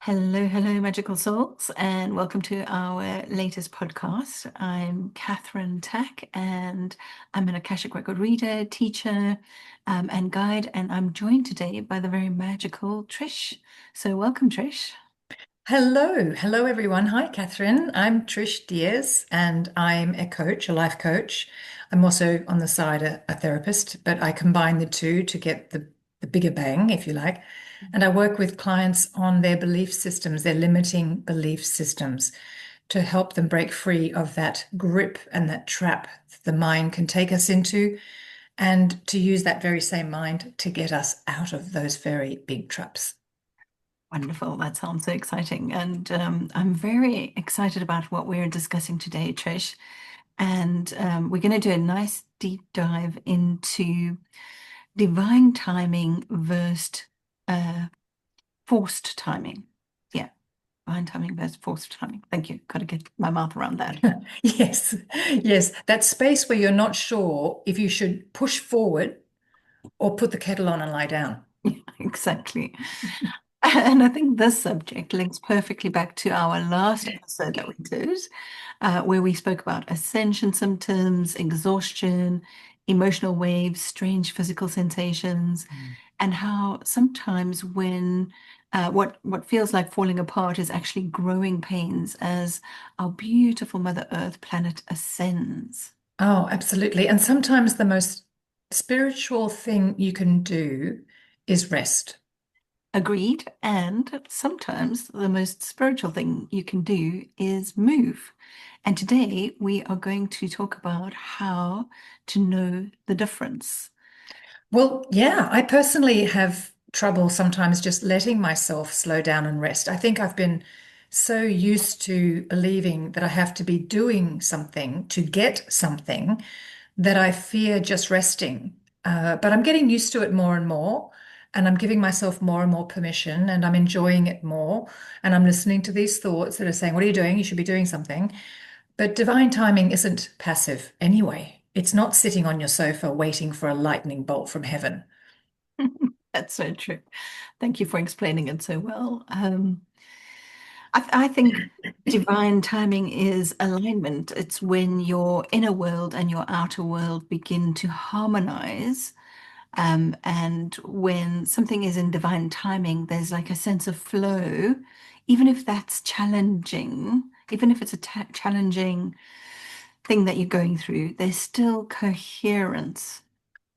Hello, hello, magical souls, and welcome to our latest podcast. I'm Catherine Tack, and I'm an Akashic Record reader, teacher, and guide, and I'm joined today by the very magical Trish. So, welcome, Trish. Hello everyone. Hi, Catherine. I'm Trish Diez and I'm a coach, a life coach. I'm also on the side a therapist, but I combine the two to get the bigger bang, if you like. And I work with clients on their belief systems, their limiting belief systems, to help them break free of that grip and that trap the mind can take us into, and to use that very same mind to get us out of those very big traps. Wonderful. That sounds so exciting. And I'm very excited about what we're discussing today, Trish. And we're going to do a nice deep dive into divine timing versus uh, forced timing. Yeah, divine timing versus forced timing. Thank you. Got to get my mouth around that. Yes, yes, that space where you're not sure if you should push forward or put the kettle on and lie down. Yeah, exactly. And I think this subject links perfectly back to our last episode that we did, where we spoke about ascension symptoms, exhaustion, emotional waves, strange physical sensations, and how sometimes when what feels like falling apart is actually growing pains as our beautiful Mother Earth planet ascends. Oh, absolutely. And sometimes the most spiritual thing you can do is rest. Agreed. And sometimes the most spiritual thing you can do is move. And today we are going to talk about how to know the difference. Well, yeah, I personally have trouble sometimes just letting myself slow down and rest. I think I've been so used to believing that I have to be doing something to get something that I fear just resting. But I'm getting used to it more and more, and I'm giving myself more and more permission, and I'm enjoying it more. And I'm listening to these thoughts that are saying, "What are you doing? You should be doing something." But divine timing isn't passive anyway. It's not sitting on your sofa waiting for a lightning bolt from heaven. That's so true. Thank you for explaining it so well. I think divine timing is alignment. It's when your inner world and your outer world begin to harmonize. And when something is in divine timing, there's like a sense of flow, even if that's challenging, even if it's a challenging thing that you're going through, there's still coherence.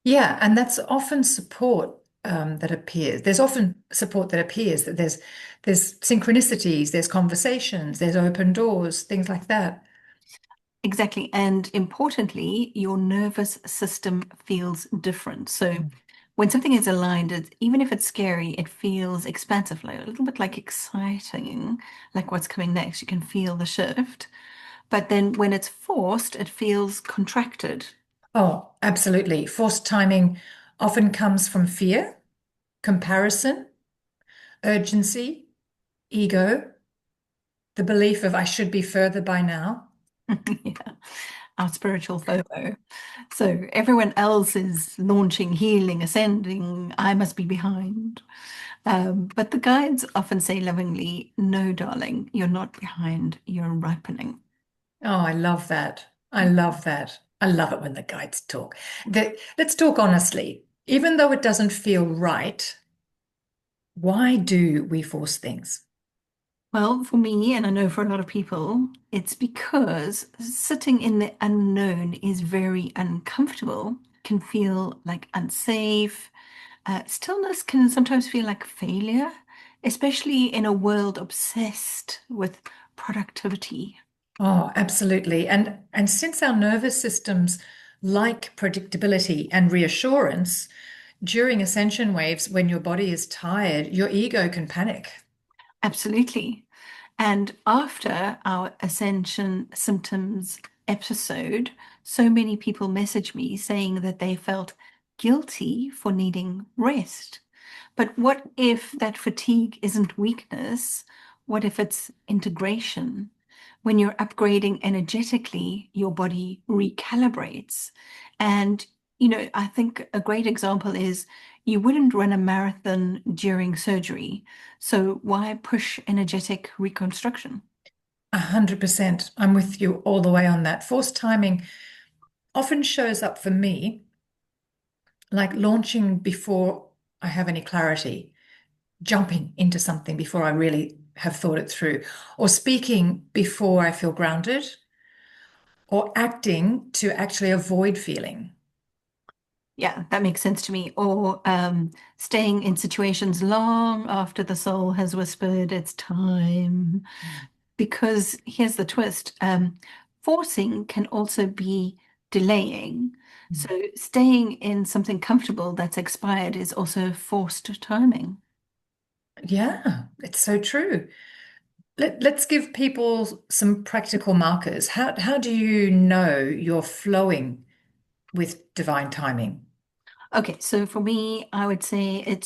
Yeah, and that's often support that appears. There's often support that appears that there's synchronicities, there's conversations, there's open doors, things like that. Exactly. And importantly, your nervous system feels different. So when something is aligned, even if it's scary, it feels expansive, like a little bit like exciting, like what's coming next. You can feel the shift. But then when it's forced, it feels contracted. Oh, absolutely. Forced timing often comes from fear, comparison, urgency, ego, the belief of I should be further by now. Yeah, our spiritual FOMO. So everyone else is launching, healing, ascending. I must be behind. But the guides often say lovingly, no, darling, you're not behind, you're ripening. Oh, I love that. I love that. I love it when the guides talk. Let's talk honestly. Even though it doesn't feel right, why do we force things? Well, for me, and I know for a lot of people, it's because sitting in the unknown is very uncomfortable, can feel like unsafe. Stillness can sometimes feel like failure, especially in a world obsessed with productivity. Oh, absolutely. And since our nervous systems like predictability and reassurance, during ascension waves, when your body is tired, your ego can panic. Absolutely. And after our Ascension Symptoms episode, so many people messaged me saying that they felt guilty for needing rest. But what if that fatigue isn't weakness? What if it's integration? When you're upgrading energetically, your body recalibrates and I think a great example is you wouldn't run a marathon during surgery. So why push energetic reconstruction? 100%. I'm with you all the way on that. Forced timing often shows up for me like launching before I have any clarity, jumping into something before I really have thought it through, or speaking before I feel grounded, or acting to actually avoid feeling. Yeah, that makes sense to me. Or staying in situations long after the soul has whispered it's time. Because here's the twist, forcing can also be delaying. So staying in something comfortable that's expired is also forced timing. Yeah, it's so true. Let's give people some practical markers. How do you know you're flowing with divine timing? Okay, so for me, I would say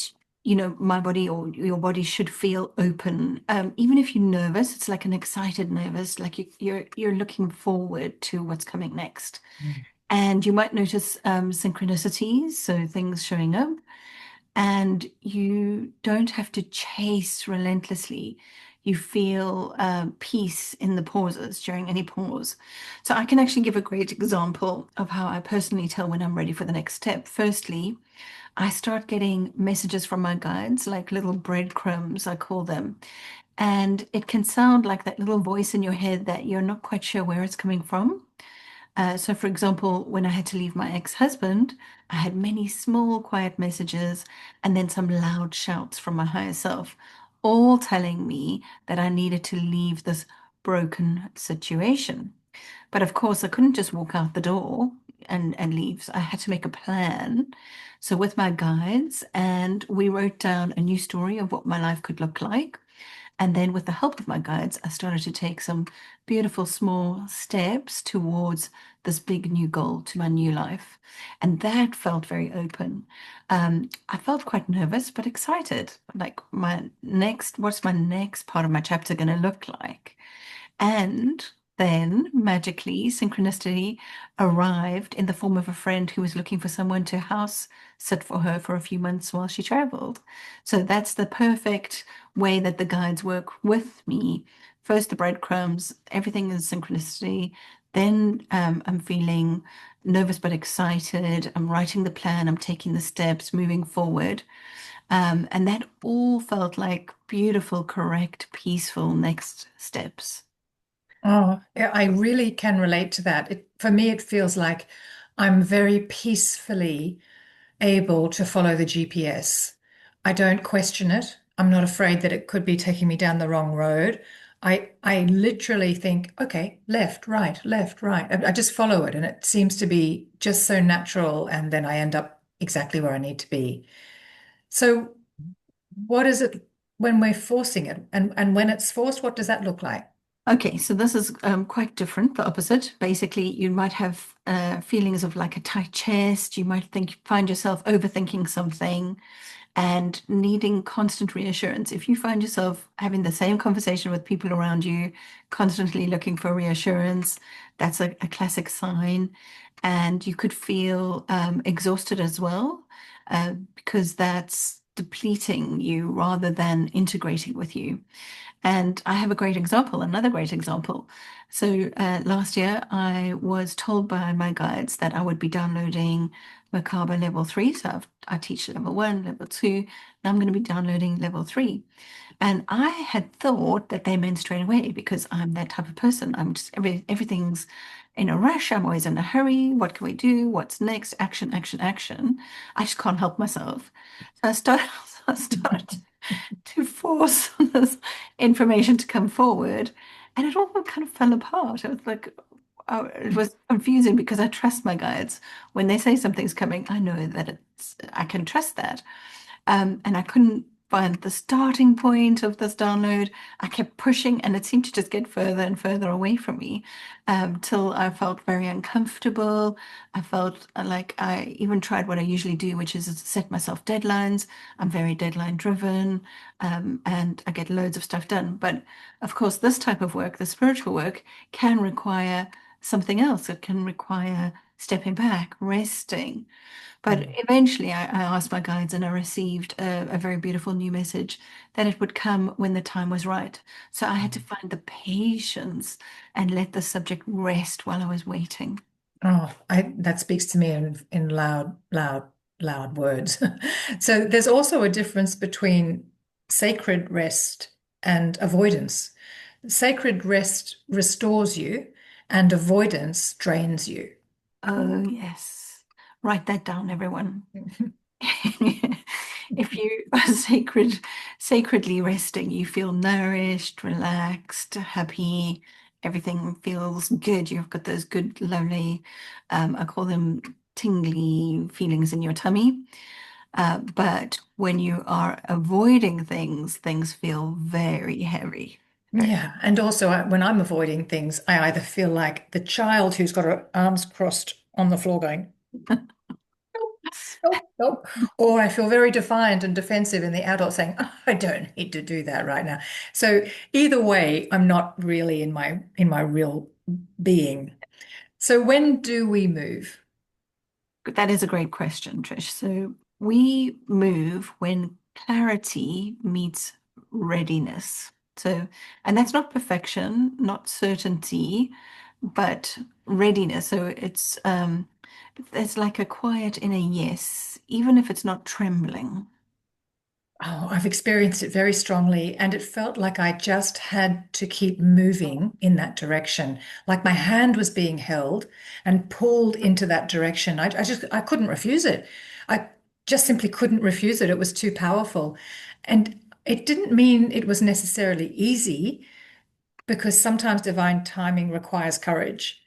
my body or your body should feel open. Even if you're nervous, it's like an excited nervous, like you're looking forward to what's coming next. Mm. And you might notice synchronicities, so things showing up, and you don't have to chase relentlessly. You feel peace in the pauses during any pause. So I can actually give a great example of how I personally tell when I'm ready for the next step. Firstly, I start getting messages from my guides, like little breadcrumbs, I call them. And it can sound like that little voice in your head that you're not quite sure where it's coming from. So, for example, when I had to leave my ex-husband, I had many small, quiet messages and then some loud shouts from my higher self, all telling me that I needed to leave this broken situation. But of course, I couldn't just walk out the door and leave. So I had to make a plan. So, with my guides, and we wrote down a new story of what my life could look like. And then, with the help of my guides, I started to take some beautiful small steps towards this big new goal to my new life. And that felt very open. I felt quite nervous, but excited. Like, what's my next part of my chapter going to look like? And then magically, synchronicity arrived in the form of a friend who was looking for someone to house sit for her for a few months while she traveled. So that's the perfect way that the guides work with me. First, the breadcrumbs, everything is synchronicity. Then I'm feeling nervous but excited. I'm writing the plan, I'm taking the steps, moving forward. And that all felt like beautiful, correct, peaceful next steps. Oh, yeah, I really can relate to that. For me, it feels like I'm very peacefully able to follow the GPS. I don't question it. I'm not afraid that it could be taking me down the wrong road. I literally think, okay, left, right. I just follow it, and it seems to be just so natural, and then I end up exactly where I need to be. So, what is it when we're forcing it? And when it's forced, what does that look like? Okay, so this is quite different, the opposite. Basically, you might have feelings of like a tight chest. You might find yourself overthinking something and needing constant reassurance. If you find yourself having the same conversation with people around you, constantly looking for reassurance, that's a classic sign. And you could feel exhausted as well, because that's depleting you rather than integrating with you. And I have a great example, another great example. So last year, I was told by my guides that I would be downloading Merkaba level three. So I teach level one, level two. Now I'm going to be downloading level three. And I had thought that they meant straight away because I'm that type of person. I'm just everything's in a rush. I'm always in a hurry. What can we do? What's next? Action, action, action. I just can't help myself. So I started to force this information to come forward. And it all kind of fell apart. It was like, oh, it was confusing because I trust my guides. When they say something's coming, I know that I can trust that. And I couldn't find the starting point of this download. I kept pushing, and it seemed to just get further and further away from me, till I felt very uncomfortable. I felt like I even tried what I usually do, which is set myself deadlines. I'm very deadline driven, and I get loads of stuff done. But of course, this type of work, the spiritual work, can require something else. It can require stepping back, resting. But Mm. eventually, I asked my guides and I received a very beautiful new message that it would come when the time was right. So I had to find the patience and let the subject rest while I was waiting. Oh, that speaks to me in loud words. So there's also a difference between sacred rest and avoidance. Sacred rest restores you, and avoidance drains you. Oh, yes. Write that down, everyone. If you are sacredly resting, you feel nourished, relaxed, happy, everything feels good. You've got those good, lovely, I call them tingly feelings in your tummy. But when you are avoiding things, things feel very heavy. Very. Yeah, and also when I'm avoiding things, I either feel like the child who's got her arms crossed on the floor going, nope, nope. Or I feel very defiant and defensive in the adult saying, "Oh, I don't need to do that right now." So either way, I'm not really in my real being. So when do we move? That is a great question, Trish. So we move when clarity meets readiness. So, and that's not perfection, not certainty, but readiness. So it's like a quiet inner yes, even if it's not trembling. Oh, I've experienced it very strongly, and it felt like I just had to keep moving in that direction. Like my hand was being held and pulled into that direction. I couldn't refuse it. I just simply couldn't refuse it. It was too powerful. And it didn't mean it was necessarily easy because sometimes divine timing requires courage.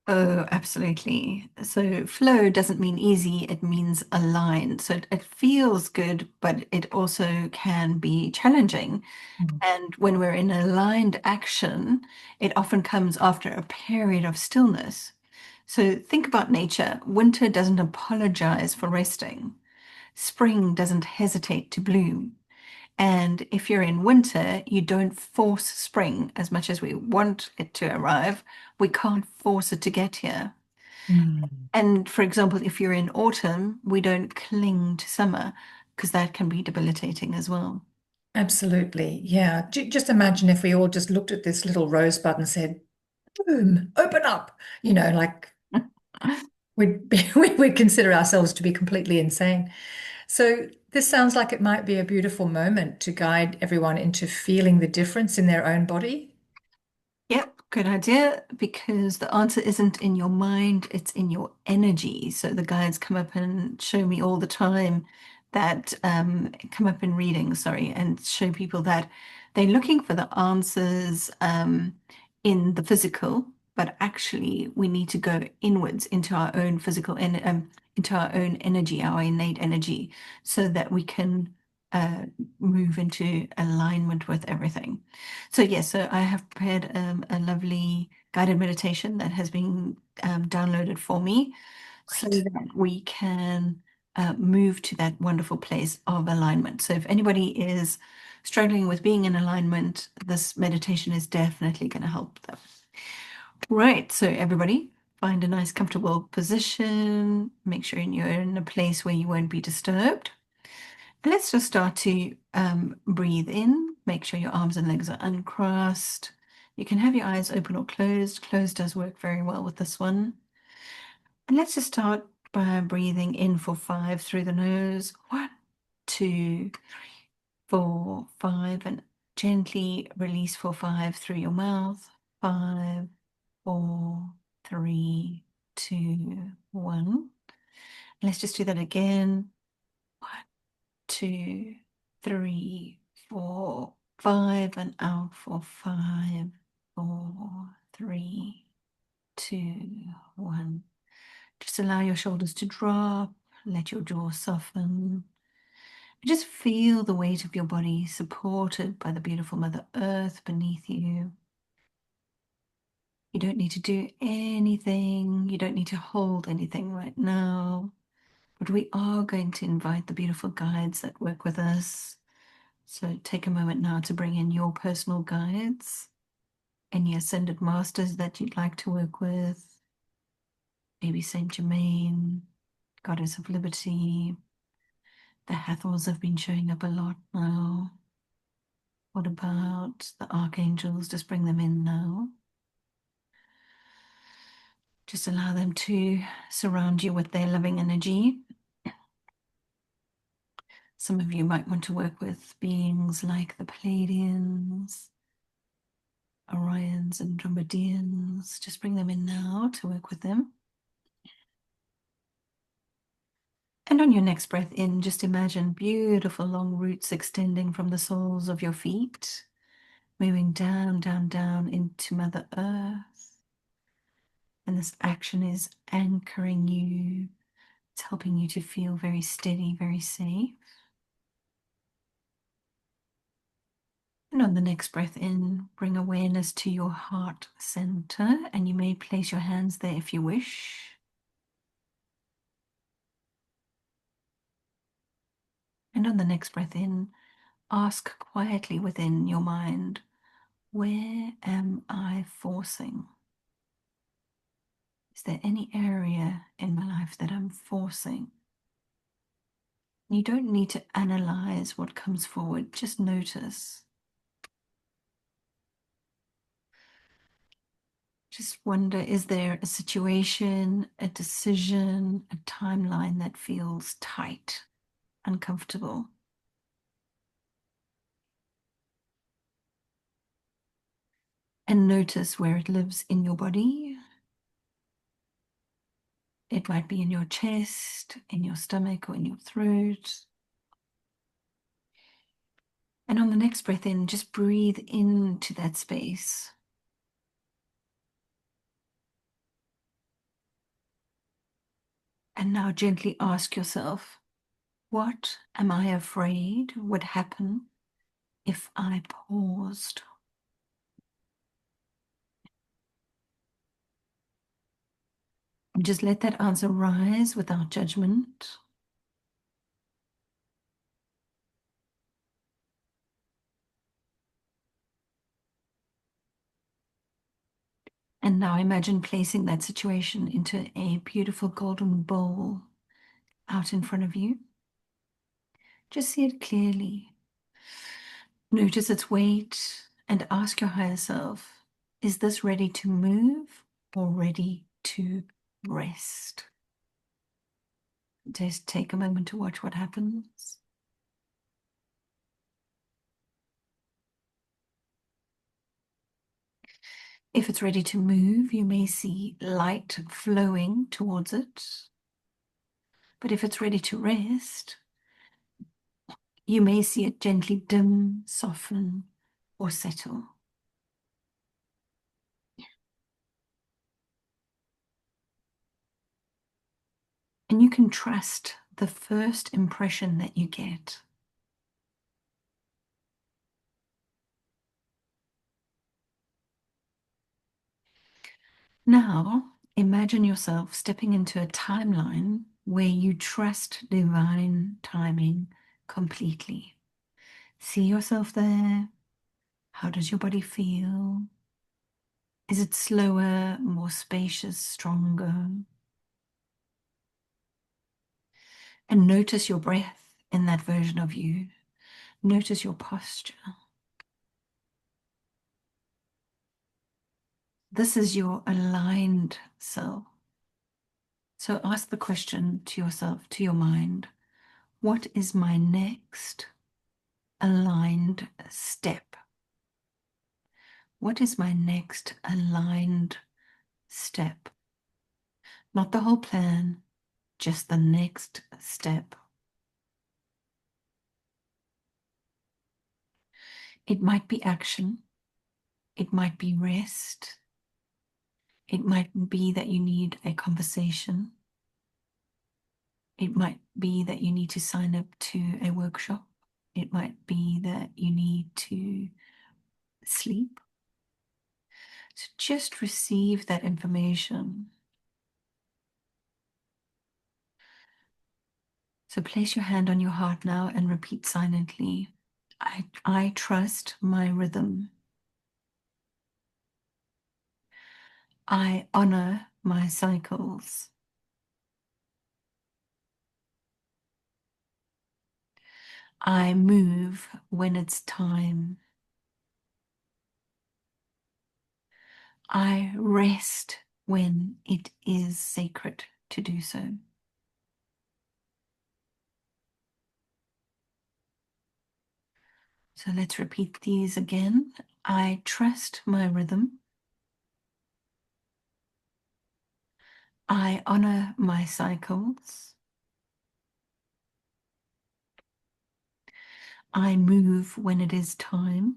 Oh, absolutely. So flow doesn't mean easy, it means aligned. So it feels good, but it also can be challenging. Mm. And when we're in aligned action, it often comes after a period of stillness. So think about nature. Winter doesn't apologize for resting. Spring doesn't hesitate to bloom. And if you're in winter, you don't force spring as much as we want it to arrive. We can't force it to get here. Mm. And for example, if you're in autumn, we don't cling to summer because that can be debilitating as well. Absolutely. Yeah. Just imagine if we all just looked at this little rosebud and said, boom, open up, like we'd consider ourselves to be completely insane. So this sounds like it might be a beautiful moment to guide everyone into feeling the difference in their own body. Yep, good idea. Because the answer isn't in your mind, it's in your energy. So the guides come up and show me all the time that come up in readings, sorry, and show people that they're looking for the answers in the physical, but actually we need to go inwards into our own into our own energy, our innate energy, so that we can move into alignment with everything. So yes, so I have prepared a lovely guided meditation that has been downloaded for me so Right. that we can move to that wonderful place of alignment. So if anybody is struggling with being in alignment, this meditation is definitely going to help them. Right, so everybody find a nice comfortable position. Make sure you're in a place where you won't be disturbed. Let's just start to breathe in. Make sure your arms and legs are uncrossed. You can have your eyes open or closed. Closed does work very well with this one. And let's just start by breathing in for 5 through the nose. 1, 2, 4, 5, and gently release for 5 through your mouth. 5, 4, 3, 2, 1. Let's just do that again. 1, 2, 3, 4, 5, and out for 5, 4, 3, 2, 1. Just allow your shoulders to drop, let your jaw soften. Just feel the weight of your body supported by the beautiful Mother Earth beneath you. You don't need to do anything, you don't need to hold anything right now, but we are going to invite the beautiful guides that work with us. So take a moment now to bring in your personal guides, any ascended masters that you'd like to work with. maybe Saint Germain, Goddess of Liberty. The Hathors have been showing up a lot now. What about the archangels? Just bring them in now. Just allow them to surround you with their loving energy. Some of you might want to work with beings like the Pleiadians, Orions, and Andromedeans. Just bring them in now to work with them. And on your next breath in, just imagine beautiful long roots extending from the soles of your feet, moving down, down, down into Mother Earth. And this action is anchoring you. It's helping you to feel very steady, very safe. And on the next breath in, bring awareness to your heart center, and you may place your hands there if you wish. And on the next breath in, ask quietly within your mind, where am I forcing? Is there any area in my life that I'm forcing? You don't need to analyze what comes forward, just notice. Just wonder, is there a situation, a decision, a timeline that feels tight, uncomfortable? And notice where it lives in your body. It might be in your chest, in your stomach, or in your throat. And on the next breath in, just breathe into that space. And now gently ask yourself, what am I afraid would happen if I paused? And just let that answer rise without judgment. And now imagine placing that situation into a beautiful golden bowl out in front of you. Just see it clearly. Notice its weight and ask your higher self, is this ready to move or ready to rest? Just take a moment to watch what happens. If it's ready to move, you may see light flowing towards it. But if it's ready to rest, you may see it gently dim, soften, or settle. And you can trust the first impression that you get. Now, imagine yourself stepping into a timeline where you trust divine timing completely. See yourself there. How does your body feel? Is it slower, more spacious, stronger? And notice your breath in that version of you. Notice your posture. This is your aligned self. So ask the question to yourself, to your mind, what is my next aligned step? What is my next aligned step? Not the whole plan, just the next step. It might be action. It might be rest. It might be that you need a conversation. It might be that you need to sign up to a workshop. It might be that you need to sleep. So just receive that information. So place your hand on your heart now and repeat silently, I trust my rhythm. I honor my cycles. I move when it's time. I rest when it is sacred to do so. So let's repeat these again. I trust my rhythm. I honor my cycles. I move when it is time.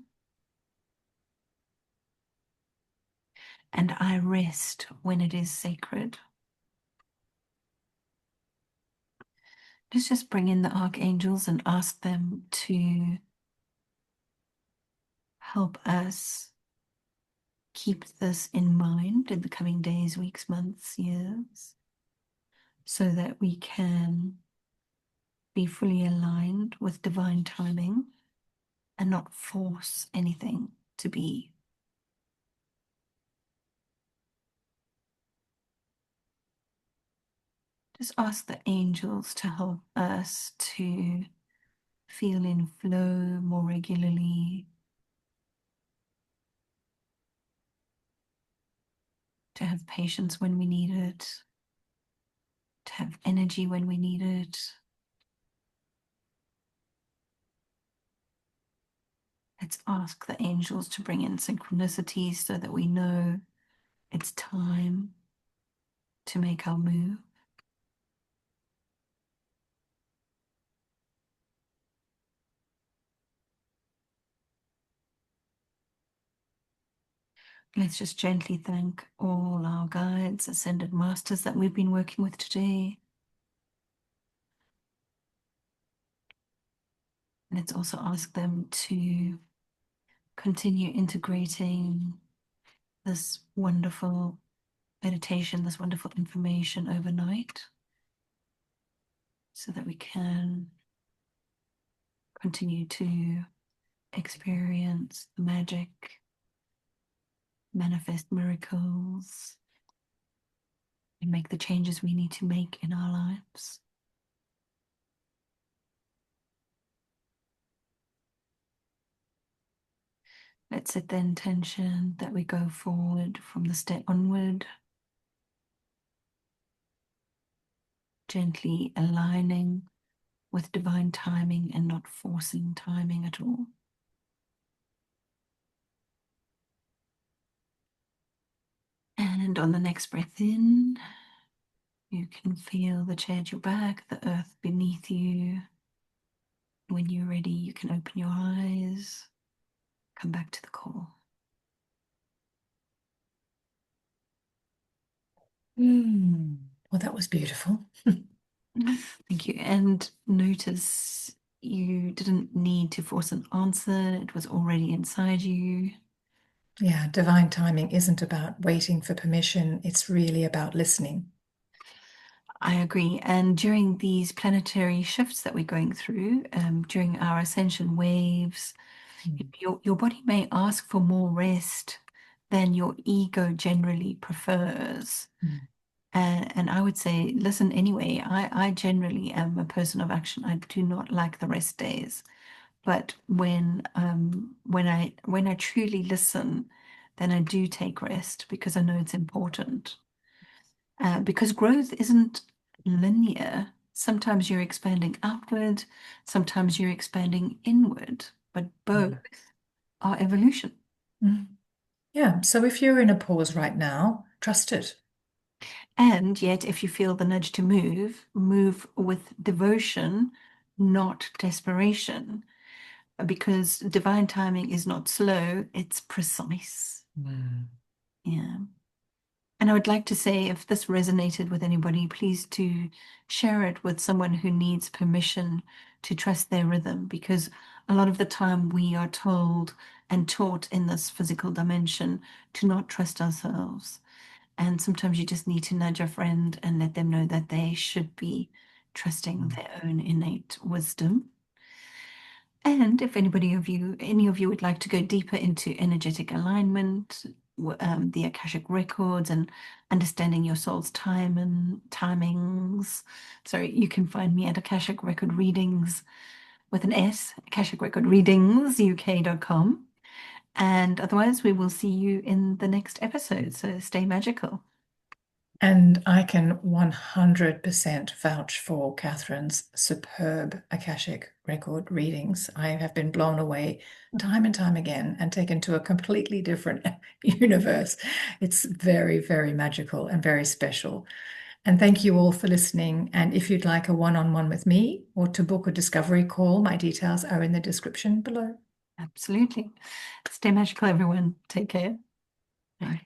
And I rest when it is sacred. Let's just bring in the archangels and ask them to help us keep this in mind in the coming days, weeks, months, years, so that we can be fully aligned with divine timing and not force anything to be. Just ask the angels to help us to feel in flow more regularly, to have patience when we need it, to have energy when we need it. Let's ask the angels to bring in synchronicities so that we know it's time to make our move. Let's just gently thank all our guides, ascended masters that we've been working with today. Let's also ask them to continue integrating this wonderful meditation, this wonderful information overnight, so that we can continue to experience the magic, manifest miracles, and make the changes we need to make in our lives. Let's set the intention that we go forward from this day onward, gently aligning with divine timing and not forcing timing at all. And on the next breath in, you can feel the chair at your back, the earth beneath you. When you're ready, you can open your eyes, come back to the call. Well, that was beautiful. Thank you. And notice you didn't need to force an answer, it was already inside you. Yeah, divine timing isn't about waiting for permission, it's really about listening. I agree. And during these planetary shifts that we're going through, during our ascension waves, your body may ask for more rest than your ego generally prefers. Mm. And I would say, listen anyway. I generally am a person of action. I do not like the rest days. But when I truly listen, then I do take rest because I know it's important. Because growth isn't linear. Sometimes you're expanding outward, sometimes you're expanding inward, but both are evolution. Mm. Yeah, so if you're in a pause right now, trust it. And yet, if you feel the nudge to move, move with devotion, not desperation, because divine timing is not slow, it's precise. Mm. Yeah. And I would like to say, if this resonated with anybody, please do share it with someone who needs permission to trust their rhythm, because a lot of the time we are told and taught in this physical dimension to not trust ourselves. And sometimes you just need to nudge a friend and let them know that they should be trusting their own innate wisdom. And if any of you would like to go deeper into energetic alignment, the Akashic records, and understanding your soul's time and timings, so you can find me at Akashic Record Readings. with an S, Akashic Record Readings, UK.com. And otherwise, we will see you in the next episode. So stay magical. And I can 100% vouch for Catherine's superb Akashic record readings. I have been blown away time and time again and taken to a completely different universe. It's very, very magical and very special. And thank you all for listening. And if you'd like a one-on-one with me or to book a discovery call, my details are in the description below. Absolutely. Stay magical, everyone. Take care. Bye.